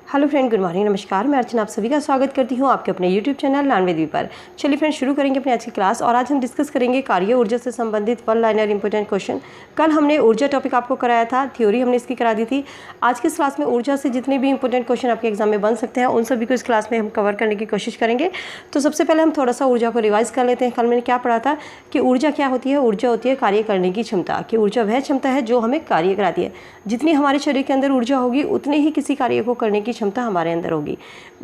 Hello friend, good morning, नमस्कार। मैं अर्चना आप सभी का स्वागत करती हूँ आपके अपने YouTube channel learn with V पर। चलिए फ्रेंड, शुरू करेंगे अपनी आज की क्लास। और आज हम डिस्कस करेंगे कार्य ऊर्जा से संबंधित वन लाइनर इंपॉर्टेंट क्वेश्चन। कल हमने ऊर्जा टॉपिक आपको कराया था, थ्योरी हमने इसकी करा दी थी। आज की इस क्लास में ऊर्जा से जितने भी इंपॉर्टेंट क्वेश्चन आपके एग्जाम में बन सकते हैं उन सभी को इस क्लास में हम कवर करने की कोशिश करेंगे। तो सबसे पहले हम थोड़ा सा ऊर्जा को रिवाइज कर लेते हैं। कल मैंने क्या पढ़ा था कि ऊर्जा क्या होती है। ऊर्जा होती है कार्य करने की क्षमता, कि ऊर्जा वह क्षमता है जो हमें कार्य कराती है। जितनी हमारे शरीर के अंदर ऊर्जा होगी उतनी ही किसी कार्य को करने की क्षमता हमारे अंदर होगी।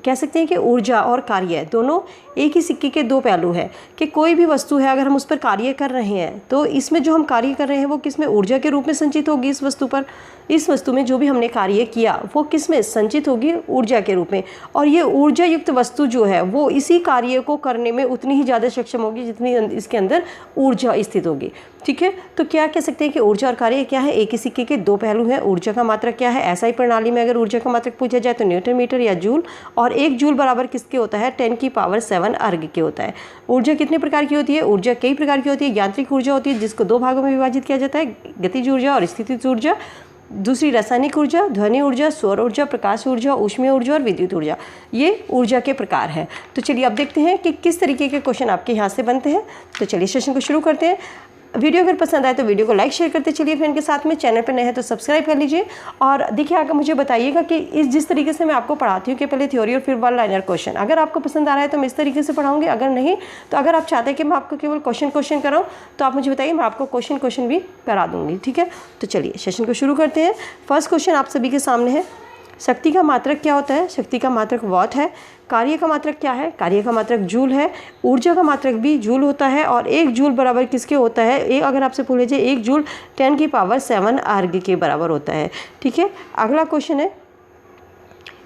कह सकते हैं कि ऊर्जा और कार्य दोनों एक ही सिक्के के दो पहलू हैं, कि कोई भी वस्तु है अगर हम उस पर कार्य कर रहे हैं तो इसमें जो हम कार्य कर रहे हैं वो किसमें ऊर्जा के रूप में संचित होगी। इस वस्तु पर, इस वस्तु में जो भी हमने कार्य किया वो किसमें संचित होगी, ऊर्जा के रूप में। और ये ऊर्जा युक्त वस्तु जो है वो इसी कार्य को करने में उतनी ही ज़्यादा सक्षम होगी जितनी इसके अंदर ऊर्जा स्थित होगी। ठीक है, तो क्या कह सकते हैं कि ऊर्जा और कार्य क्या है, एक ही सिक्के के दो पहलू हैं। ऊर्जा का मात्रक क्या है, ऐसा ही प्रणाली में अगर ऊर्जा का मात्रक पूछा जाए तो न्यूटन मीटर या जूल, और एक जूल बराबर किसके होता है, 10⁻⁷ अर्ग के होता है। ऊर्जा कितने प्रकार की होती है, ऊर्जा कई प्रकार की होती है। यांत्रिक ऊर्जा होती है जिसको दो भागों में विभाजित किया जाता है, गतिज ऊर्जा और स्थितिज ऊर्जा। दूसरी रासायनिक ऊर्जा, ध्वनि ऊर्जा, सौर ऊर्जा, प्रकाश ऊर्जा, ऊष्मीय ऊर्जा और विद्युत ऊर्जा। ये ऊर्जा के प्रकार हैं। तो चलिए अब देखते हैं कि किस तरीके के क्वेश्चन आपके यहाँ से बनते हैं। तो चलिए सेशन को शुरू करते हैं। वीडियो अगर पसंद आए तो वीडियो को लाइक शेयर करते चलिए फ्रेंड के साथ में। चैनल पर नए हैं तो सब्सक्राइब कर लीजिए। और देखिए आगे मुझे बताइएगा कि जिस तरीके से मैं आपको पढ़ाती हूँ कि पहले थ्योरी और फिर वन लाइनर क्वेश्चन, अगर आपको पसंद आ रहा है तो मैं इस तरीके से पढ़ाऊंगी। अगर नहीं तो अगर आप चाहते हैं कि मैं आपको केवल क्वेश्चन कराऊँ तो आप मुझे बताइए, मैं आपको क्वेश्चन भी करा दूँगी। ठीक है, तो चलिए सेशन को शुरू करते हैं। फर्स्ट क्वेश्चन आप सभी के सामने है, शक्ति का मात्रक क्या होता है। शक्ति का मात्रक वॉट है। कार्य का मात्रक क्या है, कार्य का मात्रक जूल है। ऊर्जा का मात्रक भी जूल होता है। और एक जूल बराबर किसके होता है, एक अगर आपसे पूछ लीजिए एक जूल 10⁻⁷ अर्ग के बराबर होता है। ठीक है, अगला क्वेश्चन है,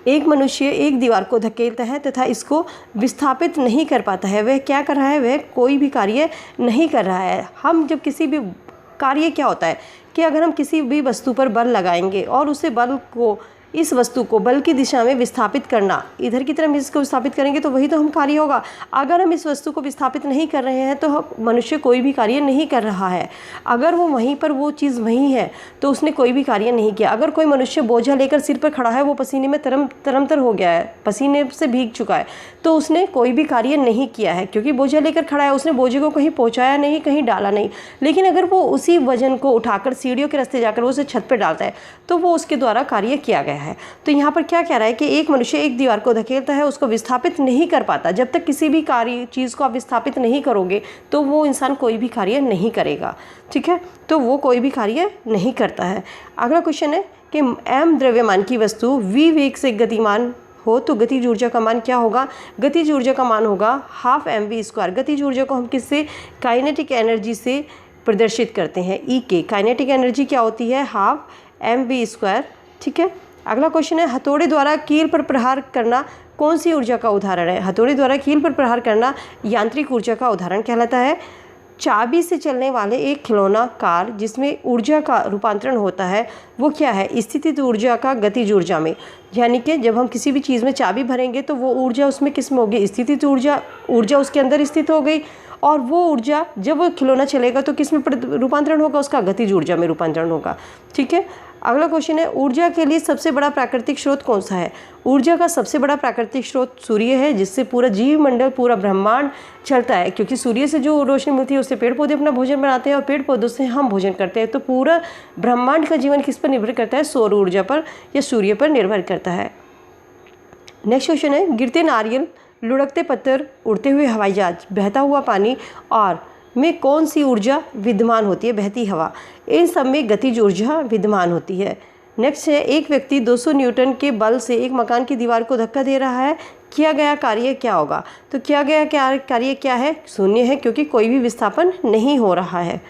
एक मनुष्य एक दीवार को धकेलता है तथा इसको विस्थापित नहीं कर पाता है। वह क्या कर रहा है, वह कोई भी कार्य नहीं कर रहा है। हम जब किसी भी कार्य क्या होता है कि अगर हम किसी भी वस्तु पर बल लगाएंगे और उसे बल को, इस वस्तु को बल की दिशा में विस्थापित करना, इधर की तरफ इसको विस्थापित करेंगे तो वही तो हम कार्य होगा। अगर हम इस वस्तु को विस्थापित नहीं कर रहे हैं तो मनुष्य कोई भी कार्य नहीं कर रहा है। अगर वो वहीं पर, वो चीज़ वहीं है तो उसने कोई भी कार्य नहीं किया। अगर कोई मनुष्य बोझा लेकर सिर पर खड़ा है, वो पसीने में तरमतर हो गया है, पसीने से भीग चुका है, तो उसने कोई भी कार्य नहीं किया है, क्योंकि बोझा लेकर खड़ा है। उसने बोझे को कहीं पहुँचाया नहीं, कहीं डाला नहीं। लेकिन अगर वो उसी वजन को उठाकर सीढ़ियों के रास्ते जाकर वो उसे छत पर डालता है तो वो उसके द्वारा कार्य किया गया है। तो यहाँ पर क्या कह रहा है कि एक मनुष्य एक दीवार को धकेलता है, उसको विस्थापित नहीं कर पाता। जब तक किसी भी कार्य चीज़ को आप विस्थापित नहीं करोगे तो वो इंसान कोई भी कार्य नहीं करेगा। ठीक है, तो वो कोई भी कार्य नहीं करता है। अगला क्वेश्चन है कि m द्रव्यमान की वस्तु v वेग से गतिमान हो तो गतिज ऊर्जा का मान क्या होगा। गतिज ऊर्जा का मान होगा 12mv²। गतिज ऊर्जा को हम किससे, काइनेटिक एनर्जी से प्रदर्शित करते हैं, ई के। काइनेटिक एनर्जी क्या होती है, 12mv²। ठीक है, अगला क्वेश्चन है, हथौड़े द्वारा कील पर प्रहार करना कौन सी ऊर्जा का उदाहरण है। हथौड़े द्वारा कील पर प्रहार करना यांत्रिक ऊर्जा का उदाहरण कहलाता है। चाबी से चलने वाले एक खिलौना कार जिसमें ऊर्जा का रूपांतरण होता है वो क्या है, स्थितिज ऊर्जा का गतिज ऊर्जा में। यानी कि जब हम किसी भी चीज़ में चाबी भरेंगे तो वो ऊर्जा उसमें किस में होगी, स्थितिज ऊर्जा, ऊर्जा उसके अंदर स्थित हो गई। और वो ऊर्जा जब वो खिलौना चलेगा तो किस में रूपांतरण होगा, उसका गतिज ऊर्जा में रूपांतरण होगा। ठीक है, अगला क्वेश्चन है, ऊर्जा के लिए सबसे बड़ा प्राकृतिक स्रोत कौन सा है। ऊर्जा का सबसे बड़ा प्राकृतिक स्रोत सूर्य है, जिससे पूरा जीव मंडल, पूरा ब्रह्मांड चलता है। क्योंकि सूर्य से जो रोशनी मिलती है उससे पेड़ पौधे अपना भोजन बनाते हैं और पेड़ पौधों से हम भोजन करते हैं। तो पूरा ब्रह्मांड का जीवन किस पर निर्भर करता है, सौर ऊर्जा पर या सूर्य पर निर्भर करता है। नेक्स्ट क्वेश्चन है, गिरते नारियल, लुढ़कते पत्थर, उड़ते हुए हवाई जहाज, बहता हुआ पानी और में कौन सी ऊर्जा विद्यमान होती है, बहती हवा। इन सब में गतिज ऊर्जा विद्यमान होती है। नेक्स्ट है, एक व्यक्ति 200 न्यूटन के बल से एक मकान की दीवार को धक्का दे रहा है, किया गया कार्य क्या होगा। तो किया गया कार्य क्या है, शून्य है, क्योंकि कोई भी विस्थापन नहीं हो रहा है।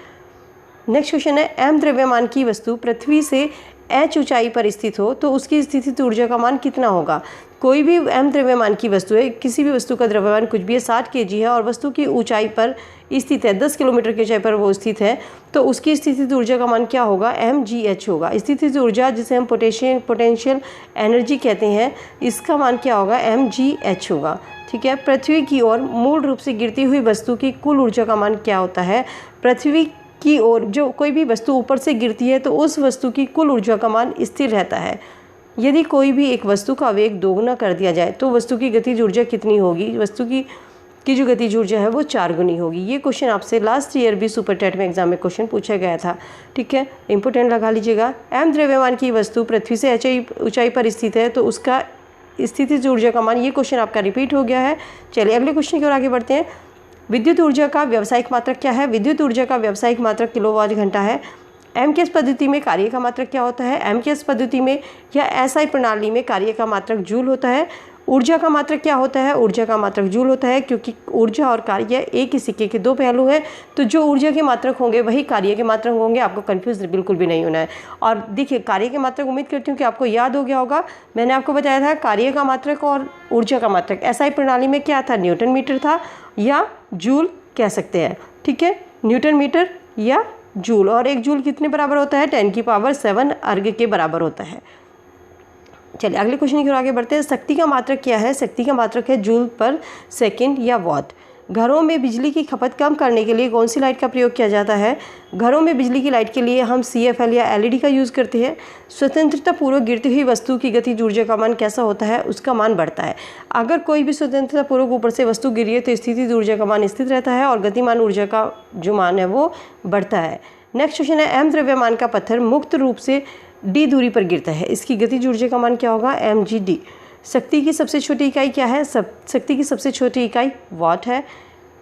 नेक्स्ट क्वेश्चन है, m द्रव्यमान की वस्तु पृथ्वी से h ऊंचाई पर स्थित हो तो उसकी स्थितिज ऊर्जा का मान कितना होगा। कोई भी m द्रव्यमान की वस्तु है, किसी भी वस्तु का द्रव्यमान कुछ भी है, 60 kg है और वस्तु की ऊंचाई पर स्थित है, 10 किलोमीटर की ऊंचाई पर वो स्थित है, तो उसकी स्थितिज ऊर्जा का मान क्या होगा, mgh होगा। स्थितिज ऊर्जा जिसे हम पोटेंशियल एनर्जी कहते हैं, इसका मान क्या होगा, mgh होगा। ठीक है, पृथ्वी की ओर मूल रूप से गिरती हुई वस्तु की कुल ऊर्जा का मान क्या होता है। पृथ्वी की ओर जो कोई भी वस्तु ऊपर से गिरती है तो उस वस्तु की कुल ऊर्जा का मान स्थिर रहता है। यदि कोई भी एक वस्तु का वेग दोगुना कर दिया जाए तो वस्तु की गतिज ऊर्जा कितनी होगी? वस्तु की जो गतिज ऊर्जा है वो 4 गुनी होगी। ये क्वेश्चन आपसे लास्ट ईयर भी सुपर टेट में एग्जाम में क्वेश्चन पूछा गया था। ठीक है, इंपोर्टेंट लगा लीजिएगा। m द्रव्यमान की वस्तु पृथ्वी से ऊंचाई पर स्थित है तो उसका स्थितिज ऊर्जा का मान, ये क्वेश्चन आपका रिपीट हो गया है। चलिए अगले क्वेश्चन की ओर आगे बढ़ते हैं। विद्युत ऊर्जा का व्यावसायिक मात्रक क्या है? विद्युत ऊर्जा का व्यावसायिक मात्रक किलोवाट घंटा है। एमकेएस पद्धति में कार्य का मात्रक क्या होता है? एमकेएस पद्धति में या एसआई प्रणाली में कार्य का मात्रक जूल होता है। ऊर्जा का मात्रक क्या होता है? ऊर्जा का मात्रक जूल होता है, क्योंकि ऊर्जा और कार्य एक ही सिक्के के दो पहलू हैं। तो जो ऊर्जा के मात्रक होंगे वही कार्य के मात्रक होंगे। आपको कंफ्यूज बिल्कुल भी नहीं होना है। और देखिए कार्य के मात्रक, उम्मीद करती हूँ कि आपको याद हो गया होगा। मैंने आपको बताया था कार्य का मात्रक और ऊर्जा का मात्रक एसआई प्रणाली में क्या था? न्यूटन मीटर था या जूल कह सकते हैं। ठीक है, न्यूटन मीटर या जूल। और एक जूल कितने बराबर होता है? 10⁷ अर्ग के बराबर होता है। चलिए अगले क्वेश्चन की ओर आगे बढ़ते हैं। शक्ति का मात्रक क्या है? शक्ति का मात्रक है जूल पर सेकंड या वॉट। घरों में बिजली की खपत कम करने के लिए कौन सी लाइट का प्रयोग किया जाता है? घरों में बिजली की लाइट के लिए हम CFL या LED का यूज़ करते हैं। स्वतंत्रता पूर्वक गिरती हुई वस्तु की गतिज ऊर्जा का मान कैसा होता है? उसका मान बढ़ता है। अगर कोई भी स्वतंत्रता पूर्वक ऊपर से वस्तु गिरी है तो स्थितिज ऊर्जा का मान स्थिर रहता है और गतिमान ऊर्जा का जो मान है वो बढ़ता है। नेक्स्ट क्वेश्चन है, m द्रव्यमान का पत्थर मुक्त रूप से d दूरी पर गिरता है, इसकी गतिज ऊर्जा का मान क्या होगा? mgd। शक्ति की सबसे छोटी इकाई क्या है? शक्ति की सबसे छोटी इकाई वाट है।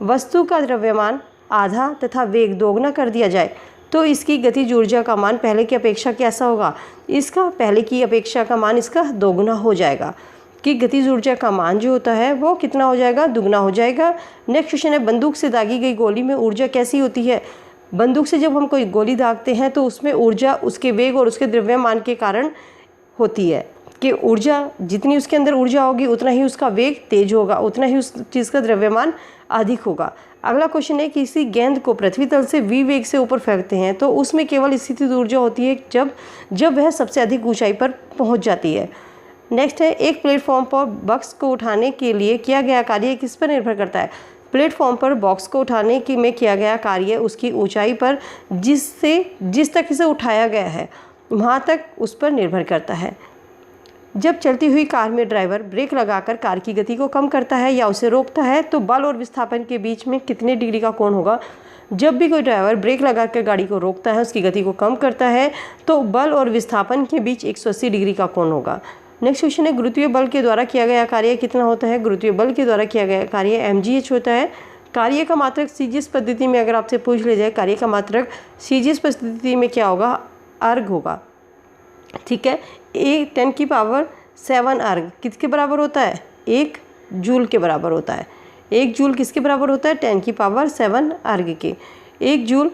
वस्तु का द्रव्यमान आधा तथा वेग दोगुना कर दिया जाए तो इसकी गतिज ऊर्जा का मान पहले की अपेक्षा कैसा होगा? इसका पहले की अपेक्षा का मान इसका दोगुना हो जाएगा, कि गतिज ऊर्जा का मान जो होता है वो कितना हो जाएगा? दुगना हो जाएगा। नेक्स्ट क्वेश्चन है, बंदूक से दागी गई गोली में ऊर्जा कैसी होती है? बंदूक से जब हम कोई गोली दागते हैं तो उसमें ऊर्जा उसके वेग और उसके द्रव्यमान के कारण होती है, कि ऊर्जा जितनी उसके अंदर ऊर्जा होगी उतना ही उसका वेग तेज होगा, उतना ही उस चीज़ का द्रव्यमान अधिक होगा। अगला क्वेश्चन है, किसी गेंद को पृथ्वी तल से v वेग से ऊपर फेंकते हैं तो उसमें केवल स्थितिज ऊर्जा होती है जब वह सबसे अधिक ऊंचाई पर पहुंच जाती है। नेक्स्ट है, एक प्लेटफॉर्म पर बॉक्स को उठाने के लिए किया गया कार्य किस पर निर्भर करता है? प्लेटफॉर्म पर बॉक्स को उठाने में किया गया कार्य उसकी ऊंचाई पर जिस तक इसे उठाया गया है वहाँ तक उस पर निर्भर करता है। जब चलती हुई कार में ड्राइवर ब्रेक लगाकर कार की गति को कम करता है या उसे रोकता है तो बल और विस्थापन के बीच में कितने डिग्री का कोण होगा? जब भी कोई ड्राइवर ब्रेक लगाकर गाड़ी को रोकता है, उसकी गति को कम करता है, तो बल और विस्थापन के बीच 180 डिग्री का कोण होगा। नेक्स्ट क्वेश्चन है, गुरुत्वीय बल के द्वारा किया गया कार्य कितना होता है? गुरुत्वीय बल के द्वारा किया गया कार्य mgh होता है। कार्य का मात्रक CGS पद्धति में अगर आपसे पूछ ले जाए, कार्य का मात्रक CGS पद्धति में क्या होगा? अर्ग होगा। ठीक है, 10⁷ अर्ग किसके बराबर होता है? 1 जूल के बराबर होता है। 1 जूल किसके बराबर होता है? 10⁷ अर्ग के। 1 जूल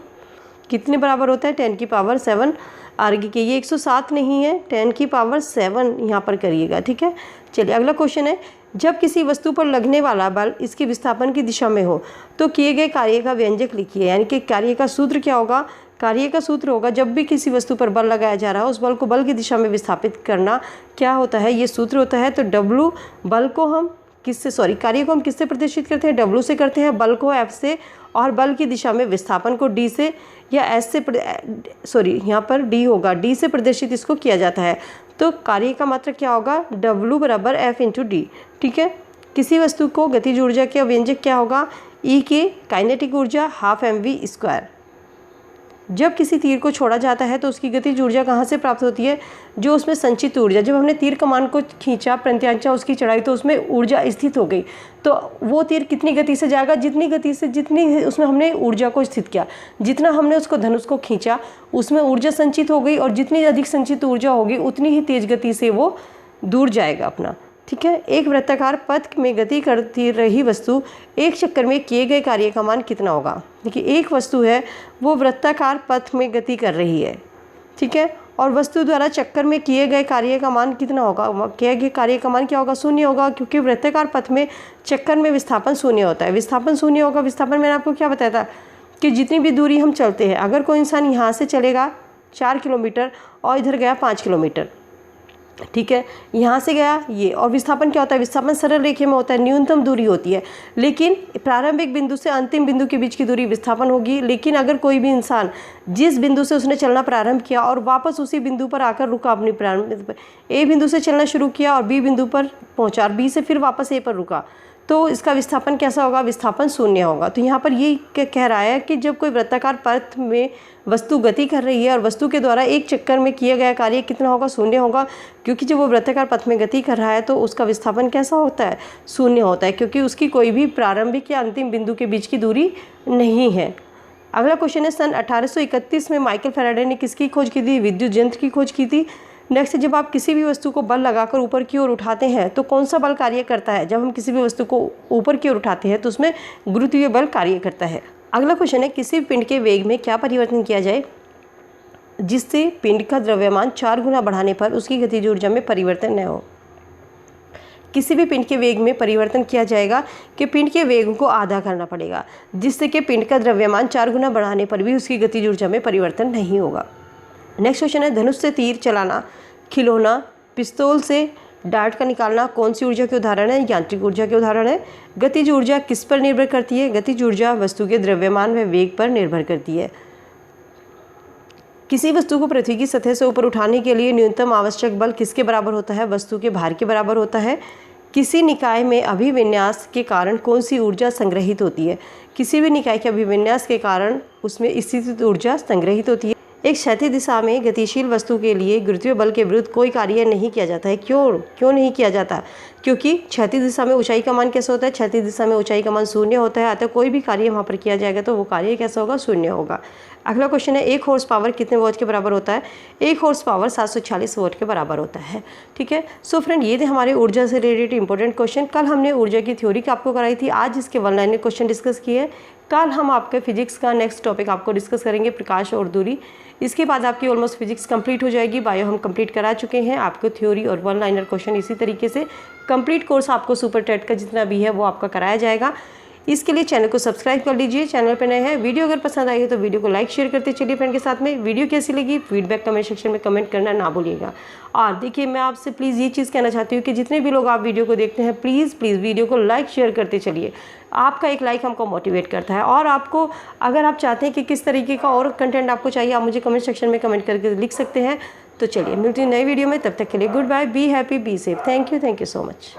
कितने बराबर होता है? 10⁷ अर्ग के। ये 107 नहीं है, 10⁷ यहाँ पर करिएगा। ठीक है, चलिए अगला क्वेश्चन है, जब किसी वस्तु पर लगने वाला बल इसके विस्थापन की दिशा में हो तो किए गए कार्य का व्यंजक लिखिए। यानी कि कार्य का सूत्र क्या होगा? कार्य का सूत्र होगा, जब भी किसी वस्तु पर बल लगाया जा रहा है उस बल को बल की दिशा में विस्थापित करना क्या होता है? ये सूत्र होता है। तो W बल को हम कार्य को हम किससे प्रदर्शित करते हैं? W से करते हैं, बल को F से, और बल की दिशा में विस्थापन को D से या S से यहाँ पर D होगा, D से प्रदर्शित इसको किया जाता है। तो कार्य का मात्रक क्या होगा? W = F × D। ठीक है, किसी वस्तु को गतिज ऊर्जा के व्यंजक क्या होगा? E के काइनेटिक ऊर्जा ½mv²। जब किसी तीर को छोड़ा जाता है तो उसकी गतिज ऊर्जा कहाँ से प्राप्त होती है? जो उसमें संचित ऊर्जा, जब हमने तीर कमान को खींचा, प्रत्यांचा उसकी चढ़ाई तो उसमें ऊर्जा स्थित हो गई, तो वो तीर कितनी गति से जाएगा? जितनी उसमें हमने ऊर्जा को स्थित किया, जितना हमने उसको धनुष को खींचा उसमें ऊर्जा संचित हो गई, और जितनी अधिक संचित ऊर्जा होगी उतनी ही तेज गति से वो दूर जाएगा अपना। ठीक है, एक वृत्ताकार पथ में गति करती रही वस्तु एक चक्कर में किए गए कार्य का मान कितना होगा? देखिए, एक वस्तु है वो वृत्ताकार पथ में गति कर रही है। ठीक है, और वस्तु द्वारा चक्कर में किए गए कार्य का मान कितना होगा? किए गए कार्य का मान क्या होगा? 0 होगा, क्योंकि वृत्ताकार पथ में चक्कर में विस्थापन 0 होता है। विस्थापन 0 होगा। विस्थापन मैंने आपको क्या बताया था कि जितनी भी दूरी हम चलते हैं, अगर कोई इंसान यहाँ से चलेगा 4 किलोमीटर और इधर गया 5 किलोमीटर, ठीक है, यहाँ से गया ये। और विस्थापन क्या होता है? विस्थापन सरल रेखे में होता है, न्यूनतम दूरी होती है, लेकिन प्रारंभिक बिंदु से अंतिम बिंदु के बीच की दूरी विस्थापन होगी। लेकिन अगर कोई भी इंसान जिस बिंदु से उसने चलना प्रारंभ किया और वापस उसी बिंदु पर आकर रुका, अपनी प्रारंभ ए बिंदु से चलना शुरू किया और बी बिंदु पर पहुँचा और बी से फिर वापस ए पर रुका, तो इसका विस्थापन कैसा होगा? विस्थापन शून्य होगा। तो यहाँ पर ये कह रहा है कि जब कोई वृत्ताकार पथ में वस्तु गति कर रही है और वस्तु के द्वारा एक चक्कर में किया गया कार्य कितना होगा? शून्य होगा, क्योंकि जब वो वृत्ताकार पथ में गति कर रहा है तो उसका विस्थापन कैसा होता है? शून्य होता है, क्योंकि उसकी कोई भी प्रारंभिक या अंतिम बिंदु के बीच की दूरी नहीं है। अगला क्वेश्चन है, सन 1831 में माइकल फैराडे ने किसकी खोज की थी? विद्युत यंत्र की खोज की थी। नेक्स्ट, जब आप किसी भी वस्तु को बल लगाकर ऊपर की ओर उठाते हैं तो कौन सा बल कार्य करता है? जब हम किसी भी वस्तु को ऊपर की ओर उठाते हैं तो उसमें गुरुत्वीय बल कार्य करता है। अगला क्वेश्चन है, किसी भी पिंड के वेग में क्या परिवर्तन किया जाए जिससे पिंड का द्रव्यमान 4 गुना बढ़ाने पर उसकी गतिज ऊर्जा में परिवर्तन न हो? किसी भी पिंड के वेग में परिवर्तन किया जाएगा कि पिंड के वेग को आधा करना पड़ेगा, जिससे कि पिंड का द्रव्यमान 4 गुना बढ़ाने पर भी उसकी गतिज ऊर्जा में परिवर्तन नहीं होगा। नेक्स्ट क्वेश्चन है, धनुष से तीर चलाना, खिलौना, पिस्तौल से डार्ट का निकालना कौन सी ऊर्जा के उदाहरण है? यांत्रिक ऊर्जा के उदाहरण है। गतिज ऊर्जा किस पर निर्भर करती है? गतिज ऊर्जा वस्तु के द्रव्यमान व वेग पर निर्भर करती है। किसी वस्तु को पृथ्वी की सतह से ऊपर उठाने के लिए न्यूनतम आवश्यक बल किसके बराबर होता है? वस्तु के भार के बराबर होता है। किसी निकाय में अभिविन्यास के कारण कौन सी ऊर्जा संग्रहित होती है? किसी भी निकाय के अभिविन्यास के कारण उसमें स्थितिज ऊर्जा संग्रहित होती है। एक क्षैतिज दिशा में गतिशील वस्तु के लिए गुरुत्वीय बल के विरुद्ध कोई कार्य नहीं किया जाता है। क्यों नहीं किया जाता? क्योंकि क्षैतिज दिशा में ऊंचाई का मान कैसा होता है? क्षैतिज दिशा में ऊंचाई का मान शून्य होता है, अतः कोई भी कार्य वहाँ पर किया जाएगा तो वो कार्य कैसा होगा? शून्य होगा। अगला क्वेश्चन है, 1 हॉर्स पावर कितने वॉट के बराबर होता है? 1 हॉर्स पावर 740 वॉट के बराबर होता है। ठीक है, सो फ्रेंड, ये थे हमारे ऊर्जा से रिलेटेड इंपॉर्टेंट क्वेश्चन। कल हमने ऊर्जा की थ्योरी आपको कराई थी, आज इसके वन लाइनर क्वेश्चन डिस्कस किए। कल हम आपके फिजिक्स का नेक्स्ट टॉपिक आपको डिस्कस करेंगे, प्रकाश और दूरी। इसके बाद आपकी ऑलमोस्ट फिजिक्स कंप्लीट हो जाएगी। बायो हम कंप्लीट करा चुके हैं। आपको थ्योरी और वन लाइनर क्वेश्चन इसी तरीके से कंप्लीट कोर्स आपको सुपर टेट का जितना भी है वो आपका कराया जाएगा। इसके लिए चैनल को सब्सक्राइब कर लीजिए, चैनल पर नए हैं। वीडियो अगर पसंद आई है तो वीडियो को लाइक शेयर करते चलिए फ्रेंड के साथ में। वीडियो कैसी लगी फीडबैक कमेंट सेक्शन में कमेंट करना ना भूलिएगा। और देखिए, मैं आपसे प्लीज़ ये चीज़ कहना चाहती हूँ कि जितने भी लोग आप वीडियो को देखते हैं प्लीज़ वीडियो को लाइक शेयर करते चलिए। आपका एक लाइक हमको मोटिवेट करता है। और आपको अगर आप चाहते हैं कि किस तरीके का और कंटेंट आपको चाहिए, आप मुझे कमेंट सेक्शन में कमेंट करके लिख सकते हैं। तो चलिए, मिलती हूँ नई वीडियो में, तब तक के लिए goodbye, be happy, be safe. Thank you so much.